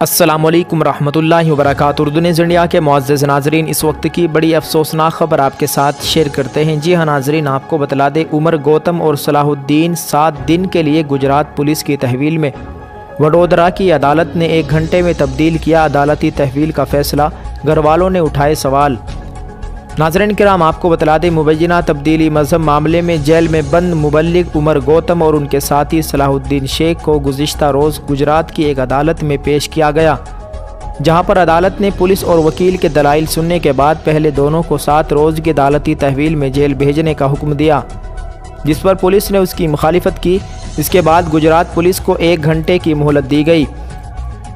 السلام علیکم ورحمۃ اللہ وبرکاتہ۔ اردو نیوز انڈیا کے معزز ناظرین، اس وقت کی بڑی افسوسناک خبر آپ کے ساتھ شیئر کرتے ہیں۔ جی ہاں ناظرین، آپ کو بتلا دیں، عمر گوتم اور صلاح الدین 7 دن کے لیے گجرات پولیس کی تحویل میں وڈودرا کی عدالت نے 1 گھنٹے میں تبدیل کیا۔ عدالتی تحویل کا فیصلہ، گھر والوں نے اٹھائے سوال۔ ناظرین کرام، آپ کو بتلا دیں، مبینہ تبدیلی مذہب معاملے میں جیل میں بند مبلغ عمر گوتم اور ان کے ساتھی صلاح الدین شیخ کو گزشتہ روز گجرات کی ایک عدالت میں پیش کیا گیا، جہاں پر عدالت نے پولیس اور وکیل کے دلائل سننے کے بعد پہلے دونوں کو 7 روز کی عدالتی تحویل میں جیل بھیجنے کا حکم دیا، جس پر پولیس نے اس کی مخالفت کی۔ اس کے بعد گجرات پولیس کو 1 گھنٹے کی مہلت دی گئی۔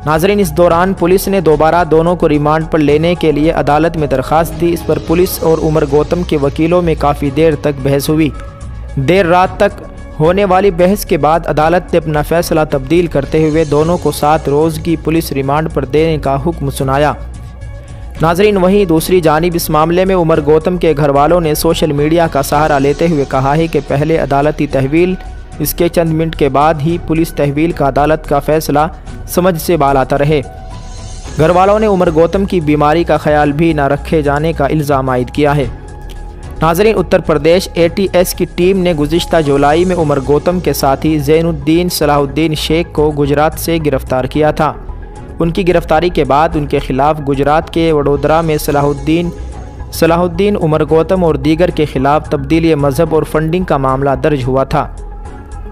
ناظرین، اس دوران پولیس نے دوبارہ دونوں کو ریمانڈ پر لینے کے لیے عدالت میں درخواست دی۔ اس پر پولیس اور عمر گوتم کے وکیلوں میں کافی دیر تک بحث ہوئی۔ دیر رات تک ہونے والی بحث کے بعد عدالت نے اپنا فیصلہ تبدیل کرتے ہوئے دونوں کو 7 روز کی پولیس ریمانڈ پر دینے کا حکم سنایا۔ ناظرین، وہیں دوسری جانب اس معاملے میں عمر گوتم کے گھر والوں نے سوشل میڈیا کا سہارا لیتے ہوئے کہا ہے کہ پہلے عدالتی تحویل، اس کے چند منٹ کے بعد ہی پولیس تحویل کا عدالت کا فیصلہ سمجھ سے بال آتا رہے۔ گھر والوں نے عمر گوتم کی بیماری کا خیال بھی نہ رکھے جانے کا الزام عائد کیا ہے۔ ناظرین، اتر پردیش ATS کی ٹیم نے گزشتہ جولائی میں عمر گوتم کے ساتھی زین الدین صلاح الدین شیخ کو گجرات سے گرفتار کیا تھا۔ ان کی گرفتاری کے بعد ان کے خلاف گجرات کے وڈودرا میں صلاح الدین، عمر گوتم اور دیگر کے خلاف تبدیلی مذہب اور فنڈنگ کا معاملہ درج ہوا تھا۔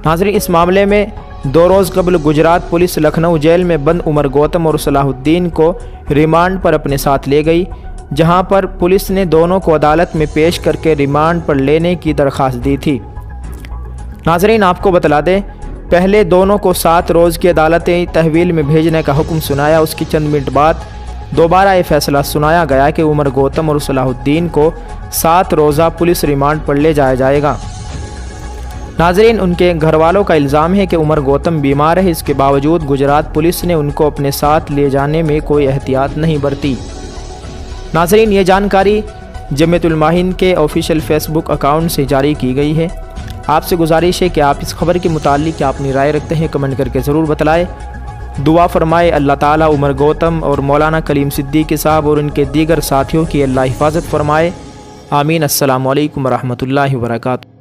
ناظرین، اس معاملے میں 2 روز قبل گجرات پولیس لکھنؤ جیل میں بند عمر گوتم اور صلاح الدین کو ریمانڈ پر اپنے ساتھ لے گئی، جہاں پر پولیس نے دونوں کو عدالت میں پیش کر کے ریمانڈ پر لینے کی درخواست دی تھی۔ ناظرین، آپ کو بتلا دیں، پہلے دونوں کو 7 روز کی عدالتی تحویل میں بھیجنے کا حکم سنایا۔ اس کی چند منٹ بعد دوبارہ یہ فیصلہ سنایا گیا کہ عمر گوتم اور صلاح الدین کو 7 روزہ پولیس ریمانڈ پر لے جایا جائے گا۔ ناظرین، ان کے گھر والوں کا الزام ہے کہ عمر گوتم بیمار ہے، اس کے باوجود گجرات پولیس نے ان کو اپنے ساتھ لے جانے میں کوئی احتیاط نہیں برتی۔ ناظرین، یہ جانکاری جمیعت علماء ہند کے آفیشیل فیس بک اکاؤنٹ سے جاری کی گئی ہے۔ آپ سے گزارش ہے کہ آپ اس خبر کے متعلق کیا اپنی رائے رکھتے ہیں، کمنٹ کر کے ضرور بتلائیں۔ دعا فرمائے اللہ تعالیٰ عمر گوتم اور مولانا کلیم صدیقی صاحب اور ان کے دیگر ساتھیوں کی اللہ حفاظت فرمائے، آمین۔ السلام علیکم ورحمۃ اللہ وبرکاتہ۔